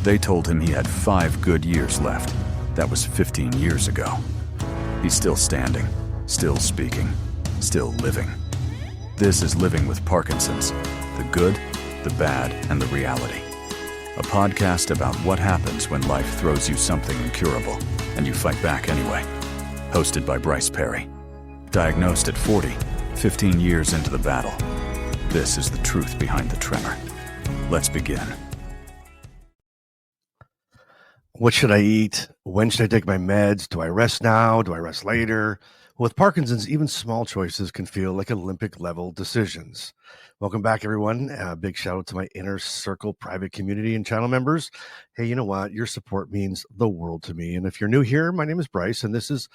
They told him he had 5 good years left. That was 15 years ago. He's still standing, still speaking, still living. This is Living with Parkinsons, the good, the bad, and the reality. A podcast about what happens when life throws you something incurable, and you fight back anyway. Hosted by Bryce Perry. Diagnosed at 40, 15 years into the battle. This is the truth behind the tremor. Let's begin. What should I eat? When should I take my meds? Do I rest now? Do I rest later? With Parkinson's, even small choices can feel like Olympic-level decisions. Welcome back, everyone. Big shout out to my Inner Circle private community and channel members. Hey, you know what? Your support means the world to me. And if you're new here, my name is Bryce, and this is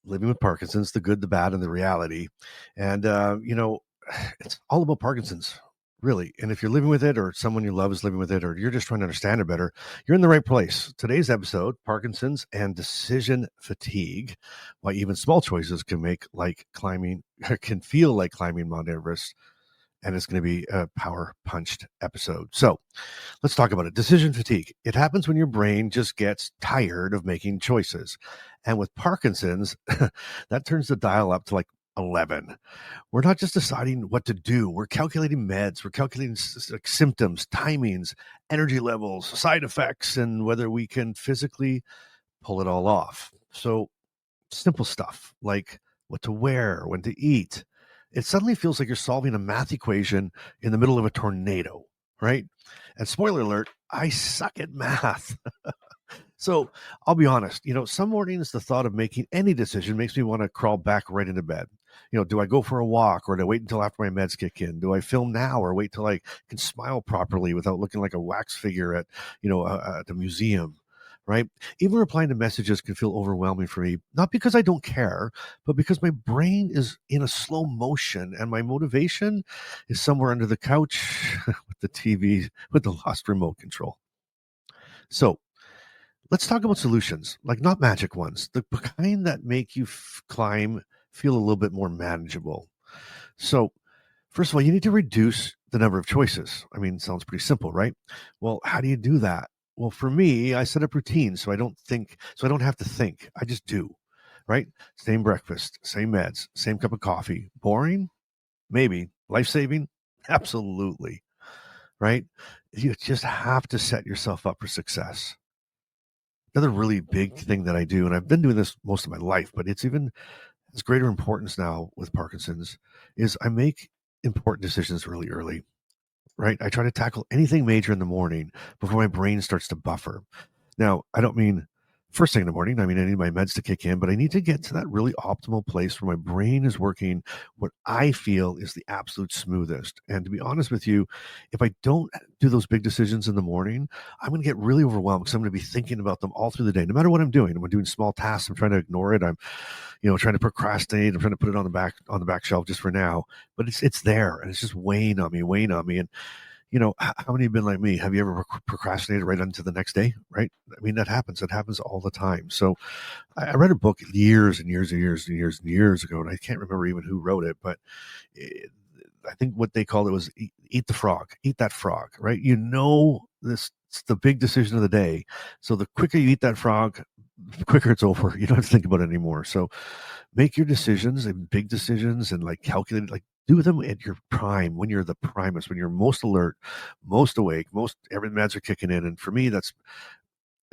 Living with Parkinson's, the good, the bad, and the reality. And, it's all about Parkinson's. Really. And if you're living with it or someone you love is living with it or you're just trying to understand it better, you're in the right place. Today's episode, Parkinson's and decision fatigue, why even small choices can can feel like climbing Mount Everest. And it's going to be a power punched episode. So let's talk about it. Decision fatigue. It happens when your brain just gets tired of making choices. And with Parkinson's, that turns the dial up to like 11. We're not just deciding what to do. We're calculating meds. We're calculating symptoms, timings, energy levels, side effects, and whether we can physically pull it all off. So simple stuff like what to wear, when to eat. It suddenly feels like you're solving a math equation in the middle of a tornado, right? And spoiler alert, I suck at math. So I'll be honest, some mornings the thought of making any decision makes me want to crawl back right into bed. Do I go for a walk or do I wait until after my meds kick in? Do I film now or wait till I can smile properly without looking like a wax figure at the museum, right? Even replying to messages can feel overwhelming for me, not because I don't care, but because my brain is in a slow motion and my motivation is somewhere under the couch with the TV, with the lost remote control. So let's talk about solutions, like not magic ones, the kind that make you feel a little bit more manageable. So first of all, you need to reduce the number of choices. I mean, it sounds pretty simple, right? Well, how do you do that? Well, for me, I set up routines so I don't have to think. I just do, right? Same breakfast, same meds, same cup of coffee. Boring? Maybe. Life-saving? Absolutely. Right? You just have to set yourself up for success. Another really big thing that I do, and I've been doing this most of my life, but it's greater importance now with Parkinson's, is I make important decisions really early, right? I try to tackle anything major in the morning before my brain starts to buffer. Now, I don't mean first thing in the morning. I mean, I need my meds to kick in, but I need to get to that really optimal place where my brain is working what I feel is the absolute smoothest. And to be honest with you, if I don't do those big decisions in the morning, I'm going to get really overwhelmed because I'm going to be thinking about them all through the day, no matter what I'm doing. I'm doing small tasks. I'm trying to ignore it. I'm, trying to procrastinate. I'm trying to put it on the back shelf just for now, but it's there and it's just weighing on me. And how many have been like me? Have you ever procrastinated right into the next day, right? I mean, that happens. It happens all the time. So I read a book years and years ago, and I can't remember even who wrote it, but I think what they called it was eat the frog, eat that frog, right? This it's the big decision of the day. So the quicker you eat that frog, the quicker it's over. You don't have to think about it anymore. So make your decisions and big decisions and calculate, do them at your prime, when you're the primest, when you're most alert, most awake, every meds are kicking in. And for me,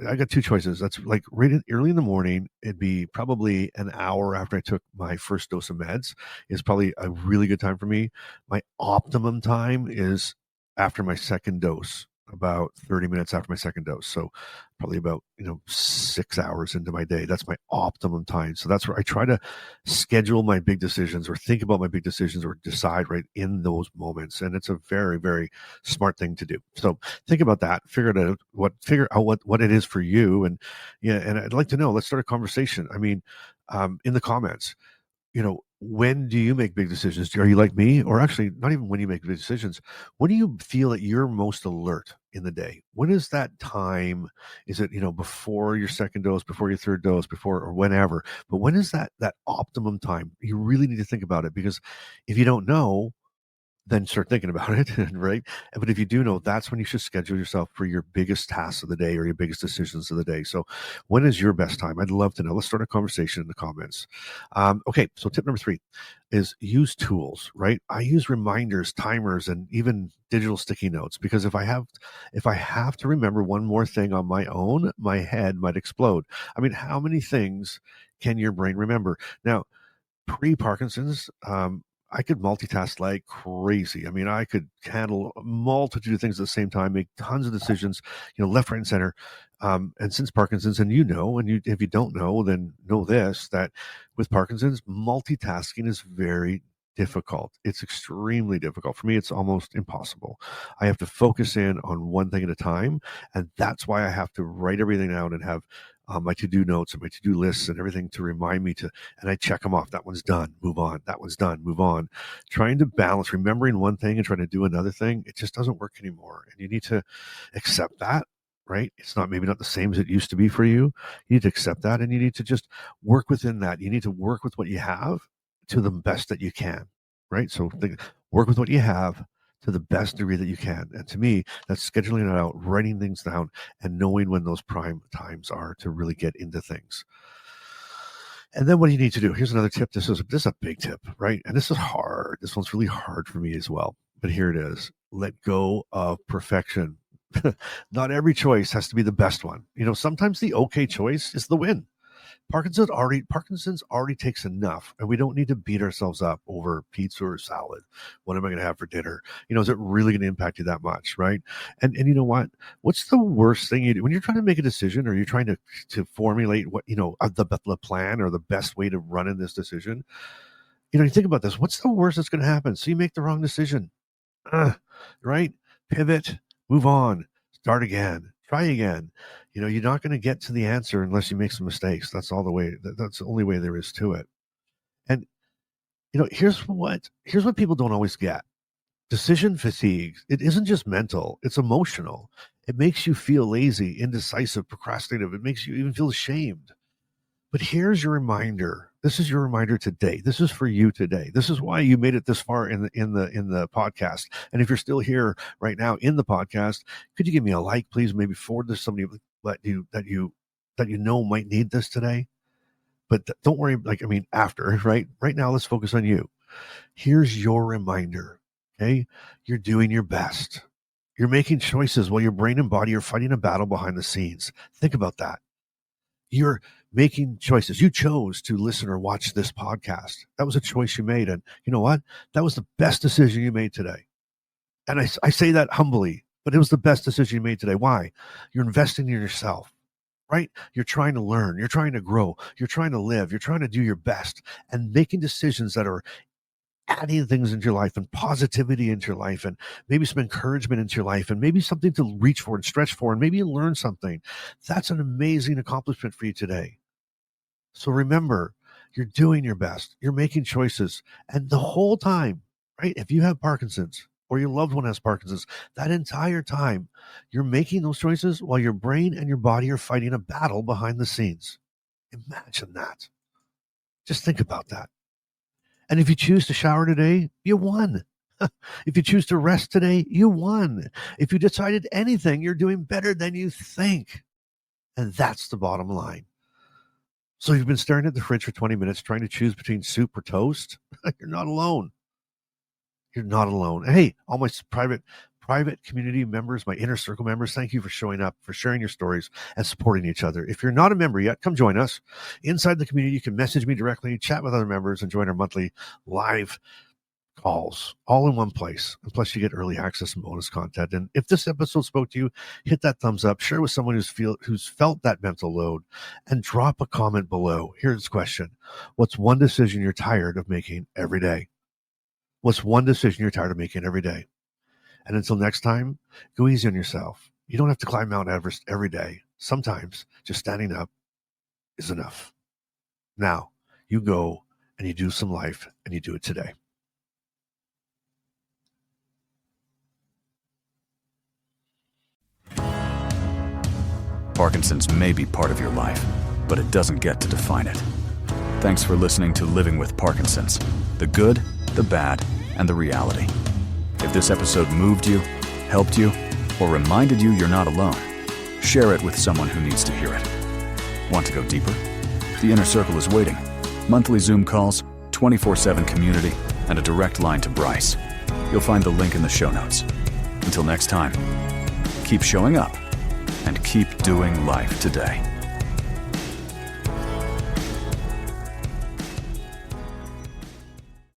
I got two choices. That's early in the morning. It'd be probably an hour after I took my first dose of meds is probably a really good time for me. My optimum time is after my second dose, about 30 minutes after my second dose. So probably about, 6 hours into my day. That's my optimum time. So that's where I try to schedule my big decisions or think about my big decisions or decide right in those moments. And it's a very, very smart thing to do. So think about that, figure out what it is for you. And and I'd like to know, let's start a conversation. I mean, in the comments, when do you make big decisions? Are you like me? Or actually, not even when you make big decisions. When do you feel that you're most alert in the day? When is that time? Is it, before your second dose, before your third dose, before or whenever? But when is that optimum time? You really need to think about it, because if you don't know, then start thinking about it, right? But if you do know, that's when you should schedule yourself for your biggest tasks of the day or your biggest decisions of the day. So, when is your best time? I'd love to know. Let's start a conversation in the comments. Okay, so tip number 3 is use tools, right? I use reminders, timers, and even digital sticky notes because if I have to remember one more thing on my own, my head might explode. I mean, how many things can your brain remember? Now, pre-Parkinson's, I could multitask like crazy. I mean, I could handle a multitude of things at the same time, make tons of decisions, left, right, and center. And since Parkinson's, and if you don't know, then know this, that with Parkinson's, multitasking is very difficult. It's extremely difficult. For me, it's almost impossible. I have to focus in on one thing at a time. And that's why I have to write everything down and have my to-do notes and my to-do lists and everything to remind me and I check them off. That one's done, move on. That one's done, move on. Trying to balance remembering one thing and trying to do another thing, it just doesn't work anymore. And you need to accept that, right? It's maybe not the same as it used to be for you. You need to accept that, and you need to just work within that. You need to work with what you have to the best that you can, right? So work with what you have to the best degree that you can. And to me, that's scheduling it out, writing things down, and knowing when those prime times are to really get into things. And then what do you need to do? Here's another tip. This is a big tip, right? And this is hard. This one's really hard for me as well. But here it is. Let go of perfection. Not every choice has to be the best one. Sometimes the okay choice is the win. Parkinson's already takes enough, and we don't need to beat ourselves up over pizza or salad. What am I going to have for dinner? Is it really going to impact you that much, right? And you know what? What's the worst thing you do when you're trying to make a decision, or you're trying to formulate what the plan or the best way to run in this decision? You think about this. What's the worst that's going to happen? So you make the wrong decision, right? Pivot, move on, start again. Try again. You're not going to get to the answer unless you make some mistakes. That's all the way. That's the only way there is to it. And here's what people don't always get: decision fatigue. It isn't just mental; it's emotional. It makes you feel lazy, indecisive, procrastinative. It makes you even feel ashamed. But here's your reminder. This is your reminder today. This is for you today. This is why you made it this far in the podcast. And if you're still here right now in the podcast, could you give me a like, please? Maybe forward this to somebody that you know might need this today. But don't worry. After, right? Right now, let's focus on you. Here's your reminder. Okay, you're doing your best. You're making choices while your brain and body are fighting a battle behind the scenes. Think about that. You're making choices. You chose to listen or watch this podcast. That was a choice you made. And you know what? That was the best decision you made today. And I say that humbly, but it was the best decision you made today. Why? You're investing in yourself, right? You're trying to learn. You're trying to grow. You're trying to live. You're trying to do your best and making decisions that are adding things into your life and positivity into your life, and maybe some encouragement into your life, and maybe something to reach for and stretch for, and maybe you learn something. That's an amazing accomplishment for you today. So remember, you're doing your best. You're making choices. And the whole time, right? If you have Parkinson's or your loved one has Parkinson's, that entire time, you're making those choices while your brain and your body are fighting a battle behind the scenes. Imagine that. Just think about that. And if you choose to shower today, you won. If you choose to rest today, you won. If you decided anything, you're doing better than you think. And that's the bottom line. So you've been staring at the fridge for 20 minutes trying to choose between soup or toast? You're not alone. You're not alone. Hey, all my private community members, my inner circle members, thank you for showing up, for sharing your stories and supporting each other. If you're not a member yet, come join us. Inside the community, you can message me directly, chat with other members, and join our monthly live calls, all in one place. And plus, you get early access and bonus content. And if this episode spoke to you, hit that thumbs up, share with someone who's felt that mental load, and drop a comment below. Here's the question. What's one decision you're tired of making every day? What's one decision you're tired of making every day? And until next time, go easy on yourself. You don't have to climb Mount Everest every day. Sometimes just standing up is enough. Now, you go and you do some life, and you do it today. Parkinson's may be part of your life, but it doesn't get to define it. Thanks for listening to Living with Parkinsons. The good, the bad, and the reality. this episode moved you, helped you, or reminded you you're not alone, share it with someone who needs to hear it. Want to go deeper? The Inner Circle is waiting. Monthly Zoom calls, 24/7 community, and a direct line to Bryce. You'll find the link in the show notes. Until next time, keep showing up and keep doing life today.